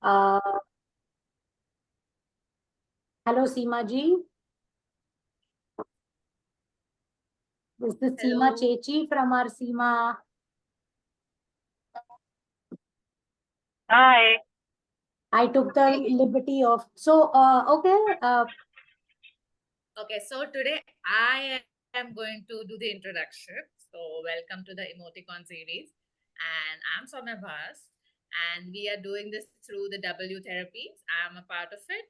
Uh, Hello, Seema ji. This is Seema Hello. Chechi from our Seema. Hi. I took the liberty of. So, okay. Okay, so today I am going to do the introduction. So, welcome to the Emoti-kaun series. And I'm Sowmiya Bhas. And we are doing this through the W therapies. I'm a part of it.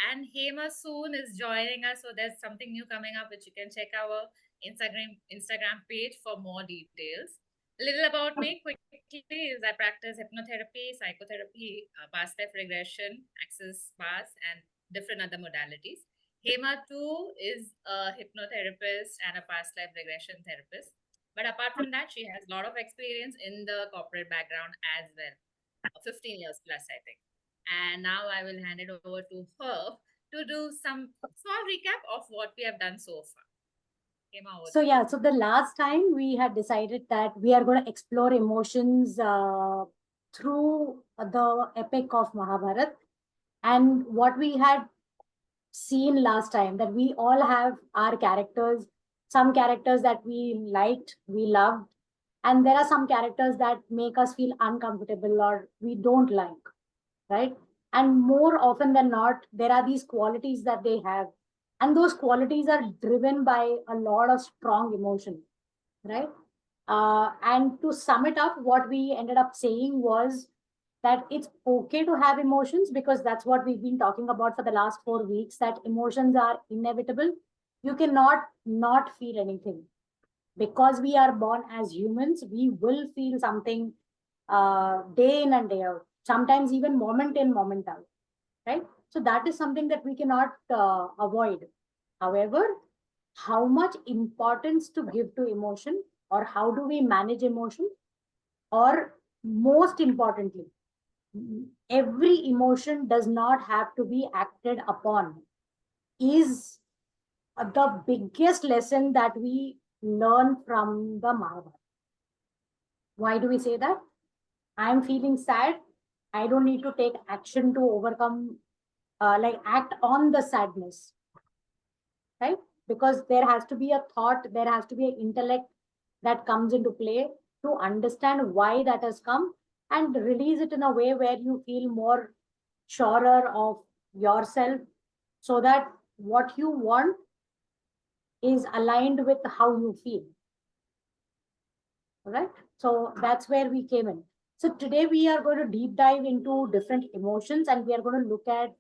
And Hema soon is joining us. So, there's something new coming up, which you can check our Instagram page for more details. A little about me quickly is I practice hypnotherapy, psychotherapy, past life regression, access bars, and different other modalities. Hema too is a hypnotherapist and a past life regression therapist. But apart from that, she has a lot of experience in the corporate background as well. 15 years plus, I think. And now I will hand it over to her to do some small recap of what we have done so far. Hema, over So, to you. yeah. So the last time we had decided that we are going to explore emotions through the epic of Mahabharat, and what we had seen last time that we all have our characters, some characters that we liked, we loved, and there are some characters that make us feel uncomfortable or we don't like, right? And more often than not, there are these qualities that they have, and those qualities are driven by a lot of strong emotion, right? And to sum it up, what we ended up saying was that it's okay to have emotions, because that's what we've been talking about for the last 4 weeks, that emotions are inevitable. You cannot not feel anything, because we are born as humans. We will feel something day in and day out, sometimes even moment in, moment out, right? So that is something that we cannot avoid. However, how much importance to give to emotion, or how do we manage emotion, or most importantly, every emotion does not have to be acted upon, is the biggest lesson that we learn from the Mahabharata. Why do we say that? I'm feeling sad. I don't need to take action to overcome, like act on the sadness, right? Because there has to be a thought, there has to be an intellect that comes into play to understand why that has come, and release it in a way where you feel more surer of yourself, so that what you want is aligned with how you feel. Right? So that's where we came in. So today we are going to deep dive into different emotions, and we are going to look at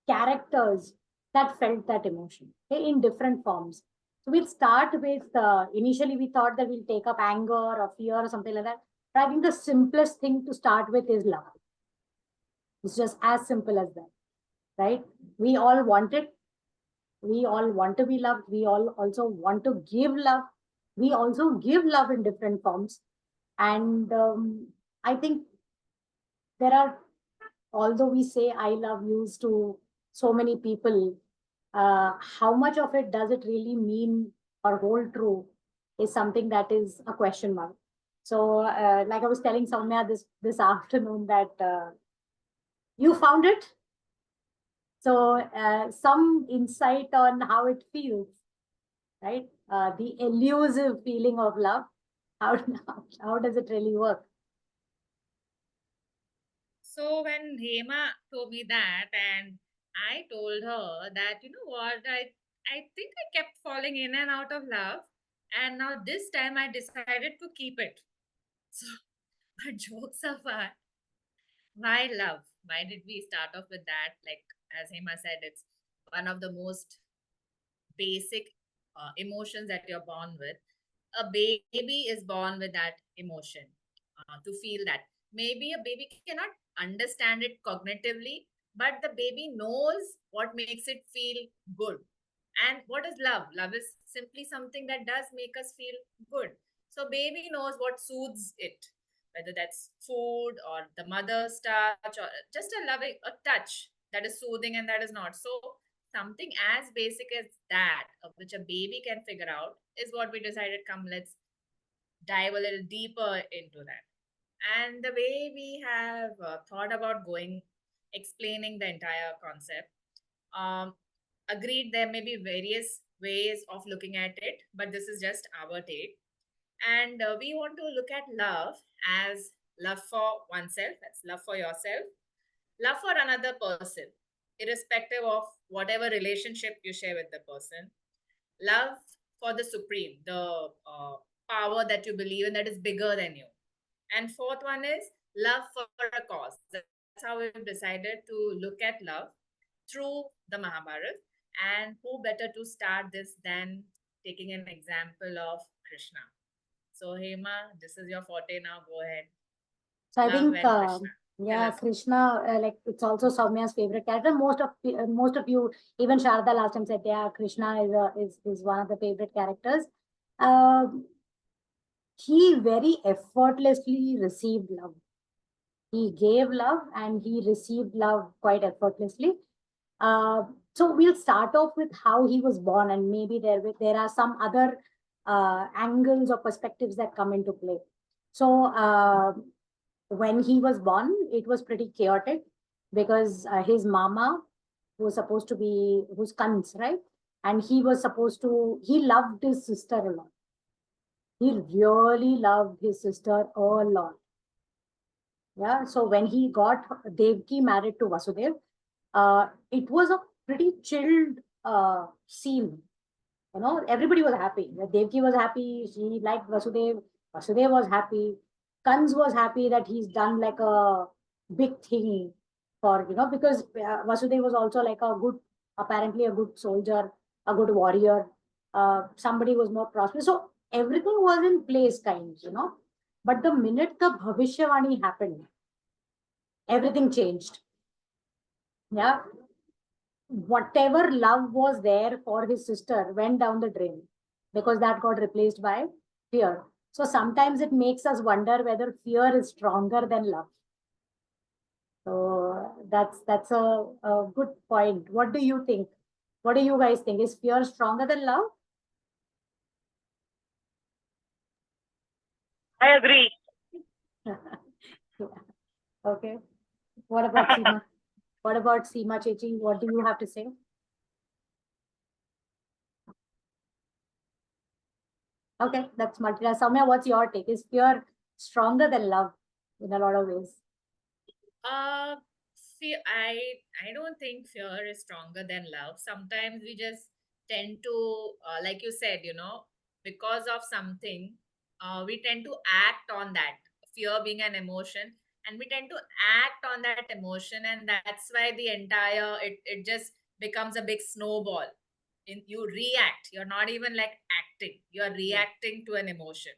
characters that felt that emotion, okay, in different forms. So we'll start with, initially we thought that we'll take up anger or fear or something like that. But I think the simplest thing to start with is love. It's just as simple as that, right? We all want it. We all want to be loved. We all also want to give love. We also give love in different forms. And I think there are, although we say I love yous to so many people, how much of it does it really mean or hold true is something that is a question mark. So, like I was telling Soumya this afternoon, that you found it. So, some insight on how it feels, right? The elusive feeling of love. How how does it really work? So when Hema told me that, and I told her that, you know what, I think I kept falling in and out of love, and now this time I decided to keep it. So, but jokes apart, why love? Why did we start off with that? Like as Hema said, it's one of the most basic emotions that you're born with. A baby is born with that emotion, to feel that. Maybe a baby cannot understand it cognitively, but the baby knows what makes it feel good. And what is love? Love is simply something that does make us feel good. So baby knows what soothes it, whether that's food or the mother's touch or just a loving a touch that is soothing and that is not. So something as basic as that, which a baby can figure out, is what we decided. Come, let's dive a little deeper into that. And the way we have thought about explaining the entire concept, um, agreed there may be various ways of looking at it, but this is just our take. And we want to look at love as love for oneself, that's love for yourself, love for another person, irrespective of whatever relationship you share with the person, love for the supreme, the power that you believe in that is bigger than you. And fourth one is love for a cause. That's how we've decided to look at love through the Mahabharat. And who better to start this than taking an example of Krishna? So, Hema, this is your forte now. Go ahead. So I Love think, and Krishna. Tell yeah, us. Krishna, like it's also Soumya's favorite character. Most of you, even Sharda last time said, yeah, Krishna is one of the favorite characters. Um, he very effortlessly received love. He gave love and he received love quite effortlessly. So we'll start off with how he was born, and maybe there are some other angles or perspectives that come into play. So when he was born, it was pretty chaotic because his mama was supposed to be who's Kans, right? And he loved his sister a lot. He really loved his sister a lot. Yeah. So when he got Devki married to Vasudev, it was a pretty chilled scene. You know, everybody was happy. Devki was happy. She liked Vasudev. Vasudev was happy. Kans was happy that he's done like a big thing for, because Vasudev was also like apparently a good soldier, a good warrior. Somebody was more prosperous. So everything was in place, kind. But the minute the Bhavishyavani happened, everything changed. Yeah. Whatever love was there for his sister went down the drain because that got replaced by fear. So sometimes it makes us wonder whether fear is stronger than love. So that's a good point. What do you think? What do you guys think? Is fear stronger than love? I agree. Yeah. Okay. What about Seema? What about Seema Chechi? What do you have to say? Okay, that's multi. Soumya, what's your take? Is fear stronger than love in a lot of ways? Uh, See, I don't think fear is stronger than love. Sometimes we just tend to, like you said, because of something, we tend to act on that. Fear being an emotion, and we tend to act on that emotion, and that's why the entire it just becomes a big snowball. You react. You're not even like acting. You're reacting to an emotion,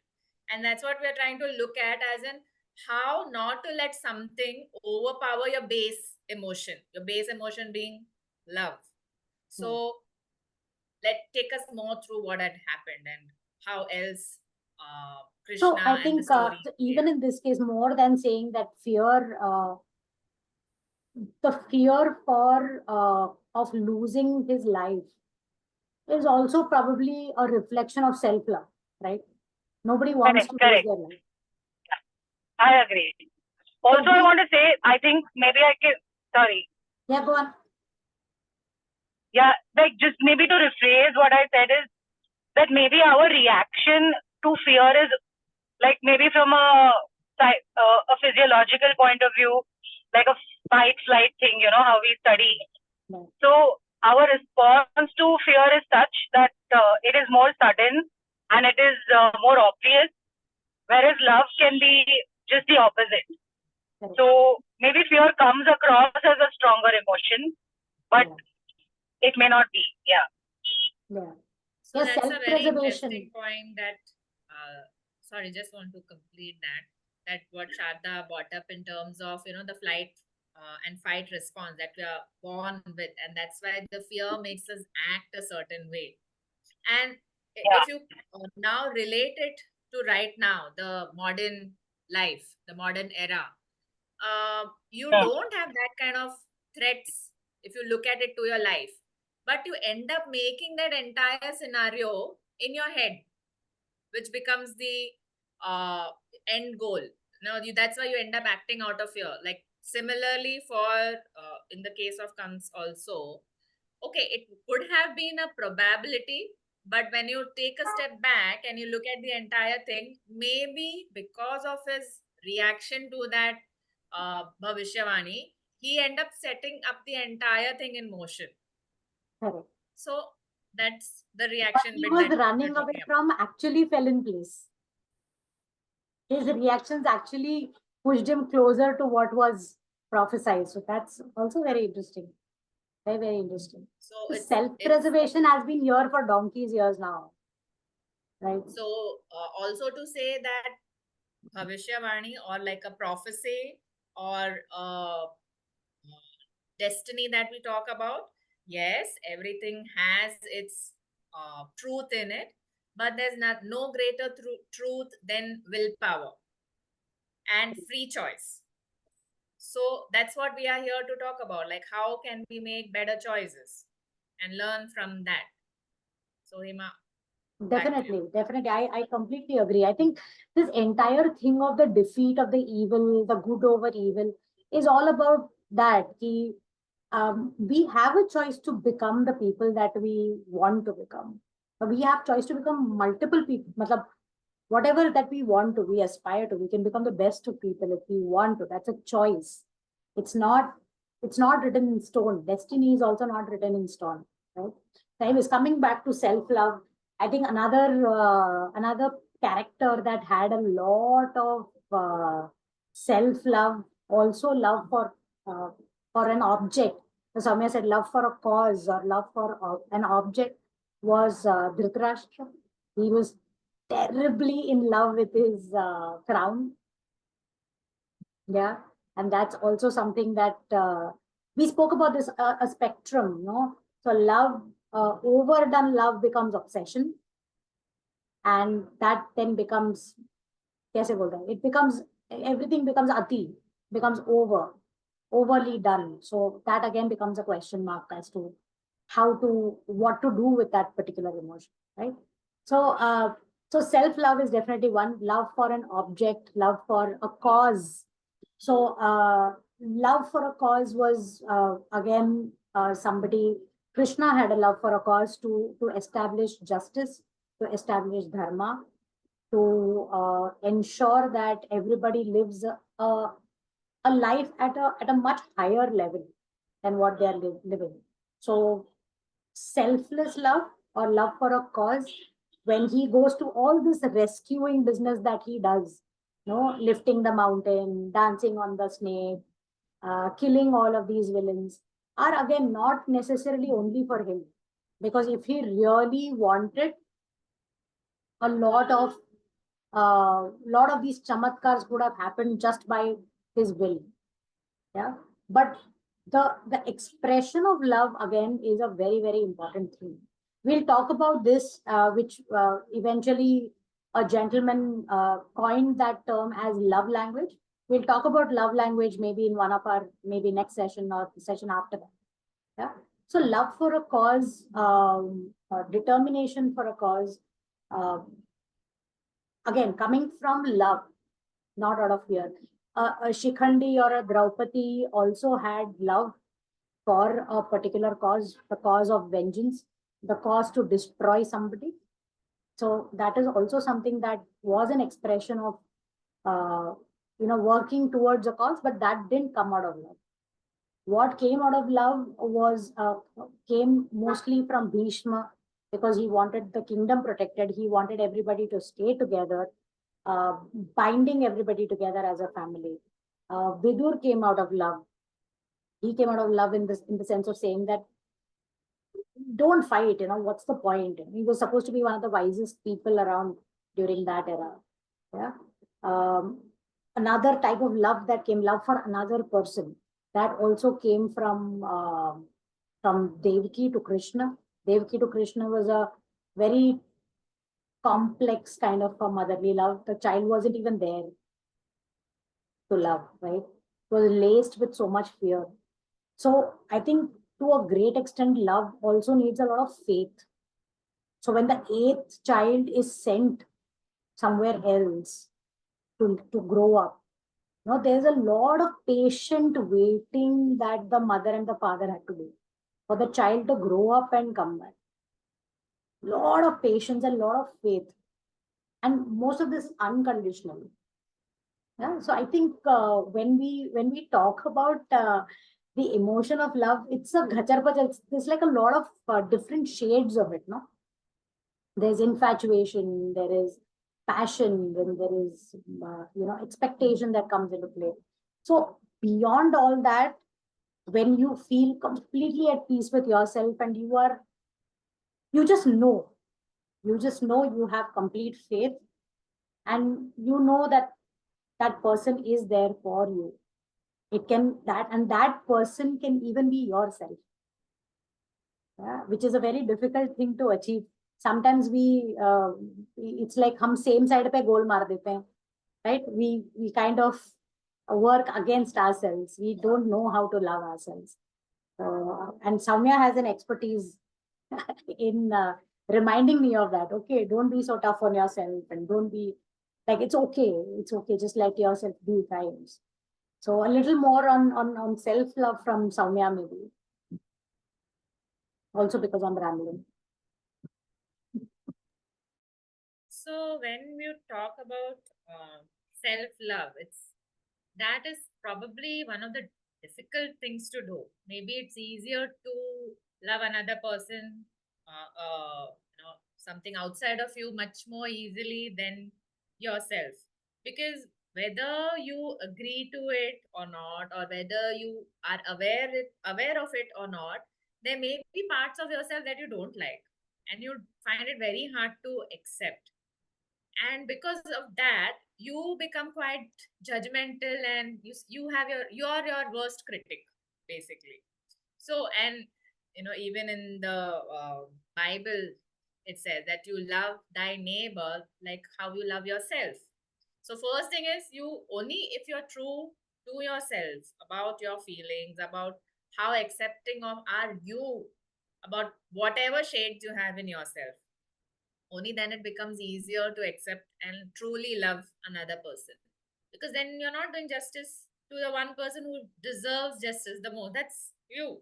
and that's what we're trying to look at as in how not to let something overpower your base emotion being love. Hmm. So let take us more through what had happened and how else So Krishna I and the think story so played even out. in this case, more than saying that fear, the fear for of losing his life is also probably a reflection of self-love, right? Nobody wants Correct, to lose correct. their life. I agree. So Also, I we, want to say, I think maybe I can, sorry. yeah, go on. Yeah, like just maybe to rephrase what I said is that maybe our reaction to fear is like maybe from a physiological point of view, like a fight flight thing, how we study. No. So our response to fear is such that it is more sudden and it is more obvious, whereas love can be just the opposite. Correct. So maybe fear comes across as a stronger emotion, but it may not be. Yeah. Yeah. So Yeah, that's a very self-preservation. interesting point that sorry, just want to complete that what Sharda brought up in terms of the flight and fight response that we are born with, and that's why the fear makes us act a certain way. And Yeah. if you now relate it to right now, the modern life, the modern era, you Hmm. don't have that kind of threats if you look at it to your life, but you end up making that entire scenario in your head, which becomes the uh, end goal. No, that's why you end up acting out of fear. Like similarly for in the case of Kans also, okay, it could have been a probability, but when you take a step back and you look at the entire thing, maybe because of his reaction to that Bhavishyavani, he end up setting up the entire thing in motion. Correct. So that's the What reaction he bit was that we're running away talking about. from actually fell in place. His reactions actually pushed him closer to what was prophesied. So that's also very interesting. Very, very interesting. So So it's self-preservation has been here for donkey's years now. Right. so also to say that Bhavishyavani or like a prophecy or destiny that we talk about, yes, everything has its truth in it, but there's no greater truth than willpower and free choice. So that's what we are here to talk about. Like, how can we make better choices and learn from that? So, Hema, Definitely. I completely agree. I think this entire thing of the defeat of the evil, the good over evil, is all about that. We have a choice to become the people that we want to become. We have choice to become multiple people. Matlab, whatever that we want to, we aspire to. We can become the best of people if we want to. That's a choice. It's not. It's not written in stone. Destiny is also not written in stone. Right. Time is coming back to self-love. I think another character that had a lot of self-love, also love for an object. So Sowmiya said love for a cause or love for an object was Dhritarashtra. He was terribly in love with his crown. Yeah, and that's also something that we spoke about this a spectrum, no? So love, overdone love becomes obsession, and that then becomes, kaise bolta hai? It becomes, everything becomes ati, becomes overly done. So that again becomes a question mark as to what to do with that particular emotion, right? So self-love is definitely one. Love for an object, love for a cause. So love for a cause was again somebody. Krishna had a love for a cause to establish justice, to establish dharma, to ensure that everybody lives a life at a much higher level than what they are living. So selfless love or love for a cause, when he goes to all this rescuing business that he does, lifting the mountain, dancing on the snake, killing all of these villains, are again not necessarily only for him, because if he really wanted, a lot of these chamatkars would have happened just by his will. Yeah, but the expression of love again is a very, very important thing. We'll talk about this, which eventually a gentleman coined that term as love language. We'll talk about love language maybe in one of our maybe next session or the session after that. Yeah. So love for a cause, determination for a cause, again coming from love, not out of fear. A Shikhandi or a Draupadi also had love for a particular cause, the cause of vengeance, the cause to destroy somebody. So that is also something that was an expression of, working towards a cause, but that didn't come out of love. What came out of love was came mostly from Bhishma, because he wanted the kingdom protected. He wanted everybody to stay together, binding everybody together as a family. Vidur came out of love. He came out of love in the sense of saying that don't fight. What's the point? He was supposed to be one of the wisest people around during that era. Yeah. Another type of love that came, love for another person, that also came from Devaki to Krishna. Devaki to Krishna was a very complex kind of a motherly love. The child wasn't even there to love, right? It was laced with so much fear. So I think to a great extent, love also needs a lot of faith. So when the eighth child is sent somewhere else to grow up, No, there's a lot of patient waiting that the mother and the father had to do for the child to grow up and come back. Lot of patience and lot of faith, and most of this unconditional. Yeah, so I think when we talk about the emotion of love, it's a ghachar-pachar. There's like a lot of different shades of it, no? There's infatuation, there is passion, then there is expectation that comes into play. So beyond all that, when you feel completely at peace with yourself and you just know, you have complete faith, and you know that that person is there for you. It can that and that person can even be yourself, yeah, which is a very difficult thing to achieve. Sometimes it's like hum same side pe goal maar dete hain, right? We kind of work against ourselves. We don't know how to love ourselves. And Soumya has an expertise in reminding me of that. Okay, don't be so tough on yourself, and don't be like, it's okay. It's okay. Just let yourself be times. So a little more on self love from Soumya, maybe. Also because I'm rambling. So when you talk about self-love, that is probably one of the difficult things to do. Maybe it's easier to love another person, something outside of you much more easily than yourself. Because whether you agree to it or not, or whether you are aware of it or not, there may be parts of yourself that you don't like, and you find it very hard to accept. And because of that, you become quite judgmental, and you're your worst critic, basically. So, and even in the Bible, it says that you love thy neighbor like how you love yourself. So first thing is, you only if you're true to yourself about your feelings, about how accepting of are you about whatever shades you have in yourself, only then it becomes easier to accept and truly love another person, because then you're not doing justice to the one person who deserves justice the most. That's you.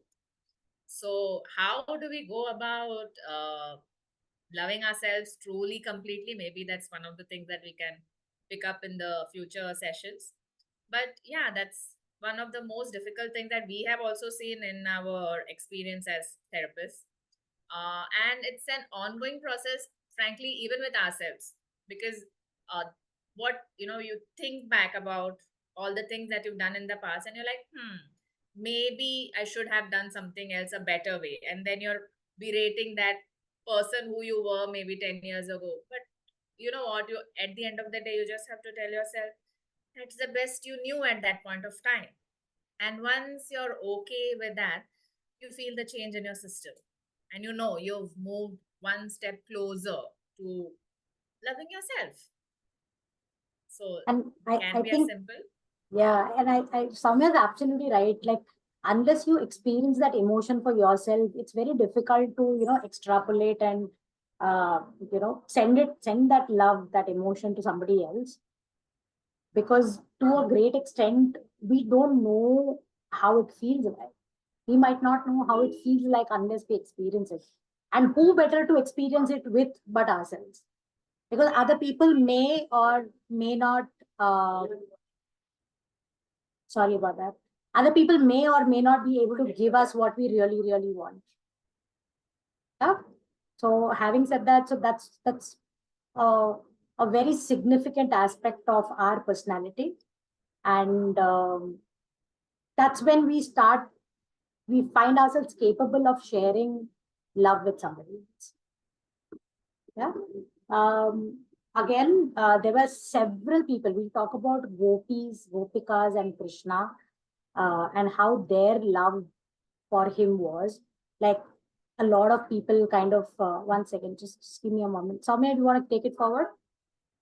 So how do we go about loving ourselves truly, completely? Maybe that's one of the things that we can pick up in the future sessions. But yeah, that's one of the most difficult things that we have also seen in our experience as therapists. And it's an ongoing process, frankly, even with ourselves, because what you think back about all the things that you've done in the past, and you're like, maybe I should have done something else a better way, and then you're berating that person who you were maybe 10 years ago. But you know what, you at the end of the day, you just have to tell yourself that's the best you knew at that point of time. And once you're okay with that, you feel the change in your system, and you've moved one step closer to loving yourself. So And it can I be as think, simple. yeah, and Soumya is absolutely right. Like, unless you experience that emotion for yourself, it's very difficult to, extrapolate and, send that love, that emotion to somebody else. Because to a great extent, we don't know how it feels like. We might not know how it feels like unless we experience it. And who better to experience it with but ourselves? Because other people may or may not, uh, sorry about that. Other people may or may not be able to give us what we really, really want. Yeah. So having said that, so that's a very significant aspect of our personality, and that's when we find ourselves capable of sharing love with somebody else. Yeah. Again, there were several people. We talk about gopis, gopikas, and Krishna, and how their love for him was like. A lot of people kind of, one second, just give me a moment. Soumya, do you want to take it forward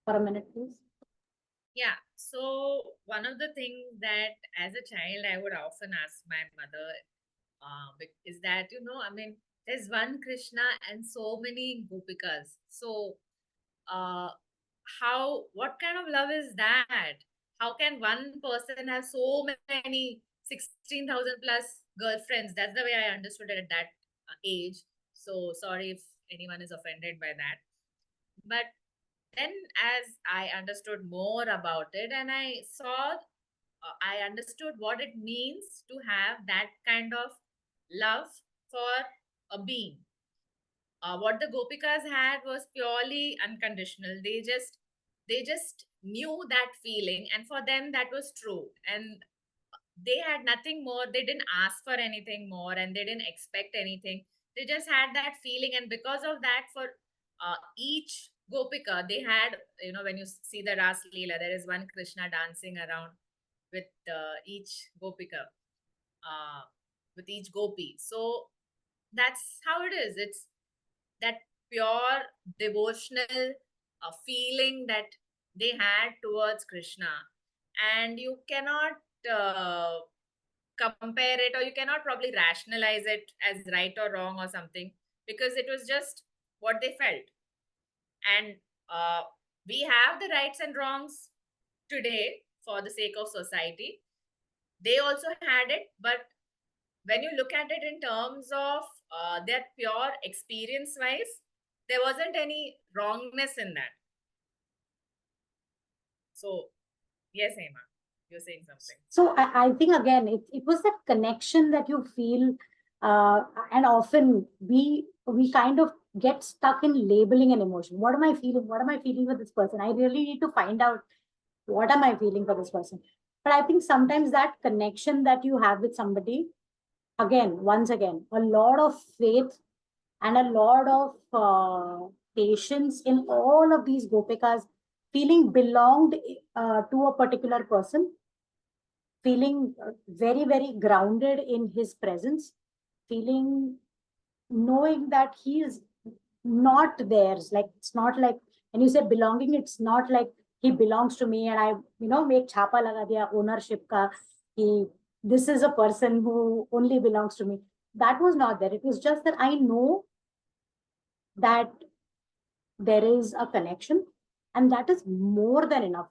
for a minute, please? Yeah. So one of the things that as a child I would often ask my mother is that, I mean, there's one Krishna and so many gopikas. So uh, what kind of love is that? How can one person have so many 16,000 plus girlfriends? That's the way I understood it at that age. So sorry if anyone is offended by that. But then, as I understood more about it and I saw, I understood what it means to have that kind of love for a being. What the Gopikas had was purely unconditional. They just knew that feeling, and for them that was true. And they had nothing more. They didn't ask for anything more, and they didn't expect anything. They just had that feeling, and because of that, for each Gopika, they had, when you see the Ras Leela, there is one Krishna dancing around with each Gopika, uh, with each Gopi. So that's how it is. It's that pure devotional feeling that they had towards Krishna. And you cannot compare it, or you cannot probably rationalize it as right or wrong or something, because it was just what they felt. And we have the rights and wrongs today for the sake of society. They also had it, but when you look at it in terms of their pure experience wise, there wasn't any wrongness in that. So, yes, Hema, you're saying something. So I think again, it was that connection that you feel, and often we kind of get stuck in labeling an emotion. What am I feeling? What am I feeling for this person? I really need to find out what am I feeling for this person. But I think sometimes that connection that you have with somebody, once again, a lot of faith and a lot of patience in all of these gopikas, feeling belonged to a particular person, feeling very, very grounded in his presence, feeling, knowing that he is not theirs. Like, it's not like, when you say belonging, it's not like he belongs to me and I, make chapa laga diya ownership ka, this is a person who only belongs to me. That was not there. It was just that I know that there is a connection, and that is more than enough.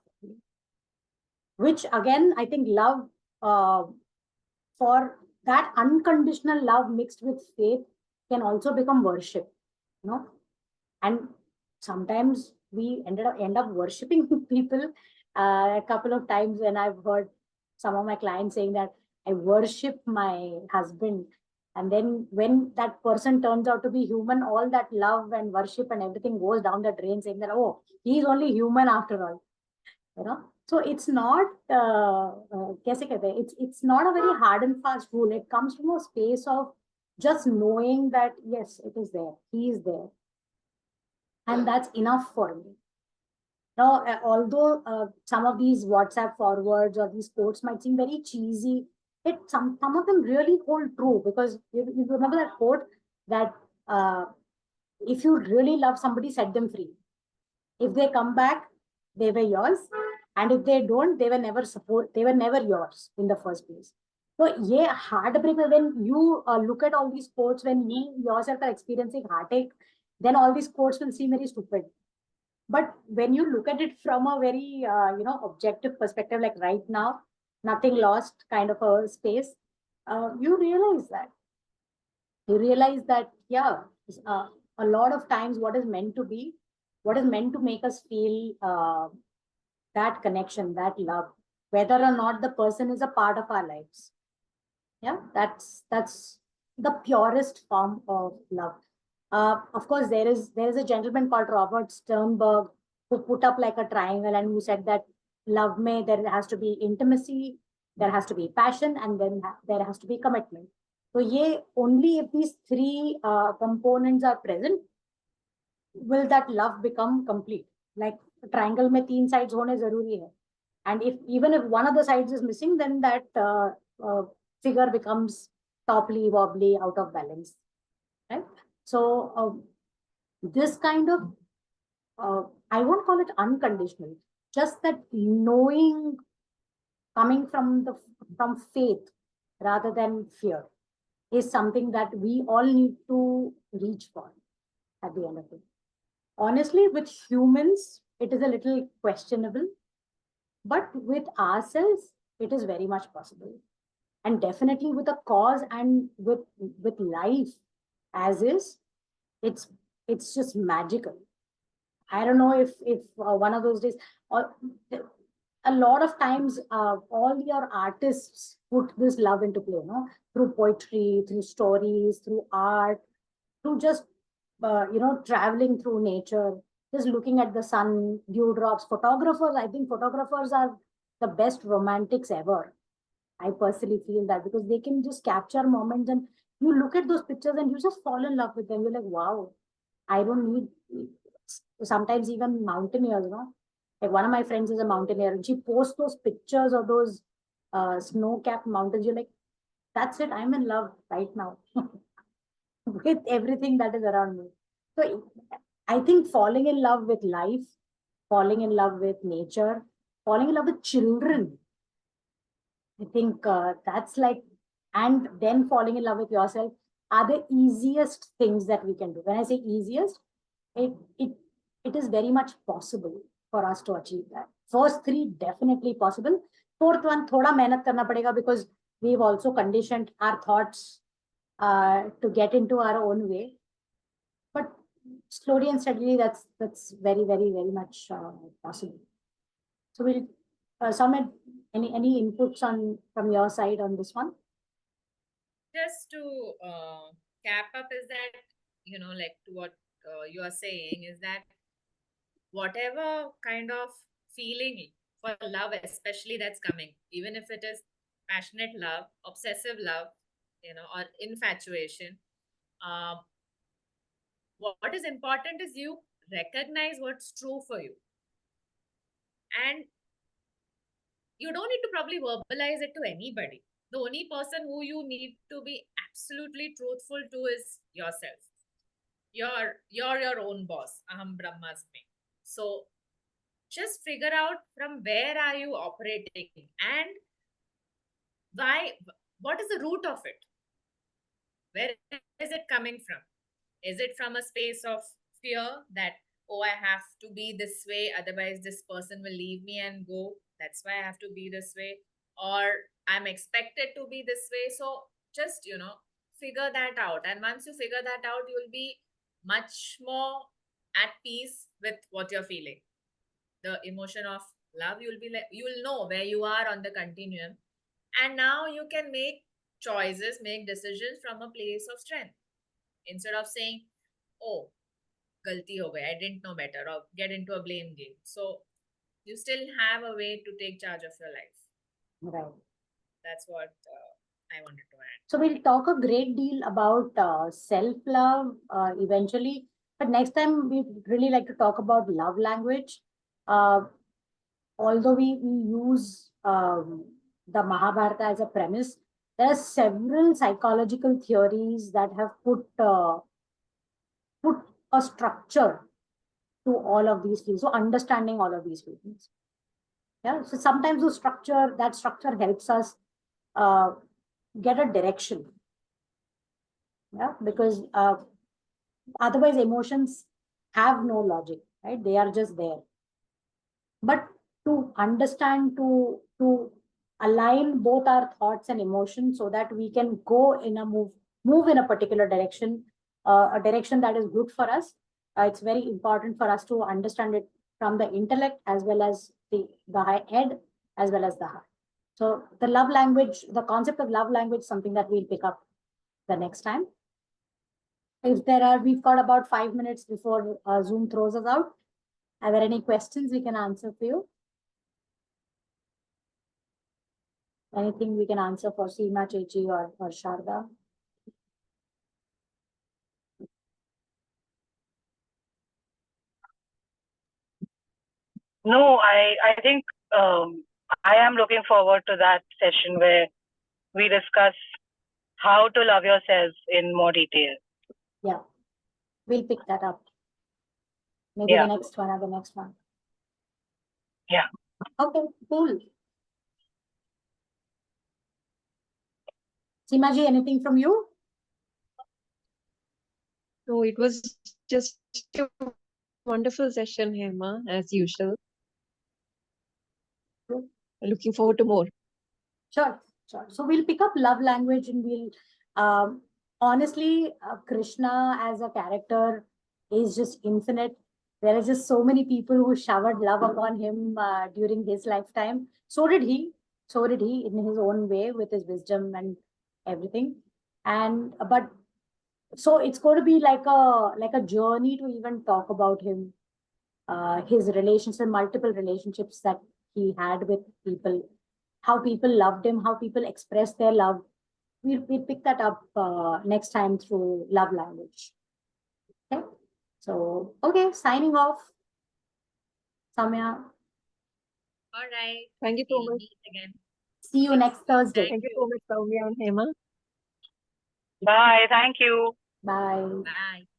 Which again, I think love, for that unconditional love mixed with faith, can also become worship, and sometimes we end up worshiping people. A couple of times when I've heard some of my clients saying that I worship my husband, and then when that person turns out to be human, all that love and worship and everything goes down the drain, saying that, oh, he's only human after all. So it's not it's not a very hard and fast rule. It comes from a space of just knowing that yes, it is there, he is there, and that's enough for me. Now, although some of these WhatsApp forwards or these quotes might seem very cheesy, some of them really hold true, because you remember that quote that if you really love somebody, set them free. If they come back, they were yours. And if they don't, they were never yours in the first place. So, yeah, heartbreak, when you look at all these quotes, when you yourself are experiencing heartache, then all these quotes will seem very stupid. But when you look at it from a very, objective perspective, like right now, nothing lost kind of a space, you realize that. Yeah, a lot of times what is meant to be, what is meant to make us feel that connection, that love, whether or not the person is a part of our lives. Yeah, that's the purest form of love. Of course, there is a gentleman called Robert Sternberg who put up like a triangle and who said that love may, there has to be intimacy, there has to be passion, and then there has to be commitment. So, yeah, only if these three components are present will that love become complete. Like triangle mein teen sides hone zaruri hai. And even if one of the sides is missing, then that figure becomes topply, wobbly, out of balance. Right? So this kind of, I won't call it unconditional, just that knowing, coming from faith rather than fear, is something that we all need to reach for at the end of it. Honestly, with humans, it is a little questionable. But with ourselves, it is very much possible. And definitely with a cause and with life as is, it's it's just magical. I don't know if one of those days, or a lot of times, all your artists put this love into play, through poetry, through stories, through art, through just traveling through nature, just looking at the sun, dewdrops. Photographers, I think photographers are the best romantics ever. I personally feel that because they can just capture moments, and you look at those pictures and you just fall in love with them. You're like, wow, I don't need, sometimes even mountaineers, Like one of my friends is a mountaineer and she posts those pictures of those snow-capped mountains. You're like, that's it. I'm in love right now with everything that is around me. So I think falling in love with life, falling in love with nature, falling in love with children, I think that's like, and then falling in love with yourself are the easiest things that we can do. When I say easiest, it it it is very much possible for us to achieve that. First three definitely possible. Fourth one, thoda mehnat karna padega because we've also conditioned our thoughts to get into our own way. But slowly and steadily, that's very very very much possible. So we'll Sumit, any inputs on from your side on this one? Just to cap up is that, like to what you are saying is that whatever kind of feeling for love, especially that's coming, even if it is passionate love, obsessive love, or infatuation, um, what is important is you recognize what's true for you. And you don't need to probably verbalize it to anybody. The only person who you need to be absolutely truthful to is yourself. You're your own boss. Aham Brahmasmi. So just figure out from where are you operating and why, what is the root of it? Where is it coming from? Is it from a space of fear that, oh, I have to be this way, otherwise this person will leave me and go, that's why I have to be this way? Or I'm expected to be this way? So just, figure that out. And once you figure that out, you'll be much more at peace with what you're feeling. The emotion of love, you'll be like, you'll know where you are on the continuum. And now you can make choices, make decisions from a place of strength instead of saying, oh, galti ho gayi, I didn't know better, or get into a blame game. So you still have a way to take charge of your life. Right. That's what I wanted to add. So we'll talk a great deal about self-love eventually, but next time we really like to talk about love language. Although we use the Mahabharata as a premise, there are several psychological theories that have put a structure to all of these things. So understanding all of these feelings. Yeah. So sometimes that structure helps us get a direction. Yeah, because otherwise emotions have no logic, right? They are just there. But to understand, to align both our thoughts and emotions so that we can go in a move in a particular direction, a direction that is good for us. It's very important for us to understand it from the intellect as well as the head as well as the heart. So the love language, the concept of love language, something that we'll pick up the next time. If there are, we've got about 5 minutes before Zoom throws us out. Are there any questions we can answer for you? Anything we can answer for Seema, Chechi, or Sharda? No, I think I am looking forward to that session where we discuss how to love yourself in more detail. Yeah, we'll pick that up. Maybe the next one or the next one. Yeah. Okay, cool. Seema ji, anything from you? No, it was just a wonderful session, Hema, as usual. looking forward to more. Sure, sure. So we'll pick up love language and honestly, Krishna as a character is just infinite. There are just so many people who showered love upon him during his lifetime. So did he. So did he in his own way with his wisdom and everything. And but so it's going to be like a journey to even talk about him, his relations and multiple relationships that he had with people, how people loved him, how people expressed their love. We'll pick that up next time through love language. Okay. So, okay, signing off. Samya, All right. Thank you so We'll much. meet again. see you next Thursday. Thank you so much, Sowmiya and Hema. Bye. Thank you. Bye. Bye.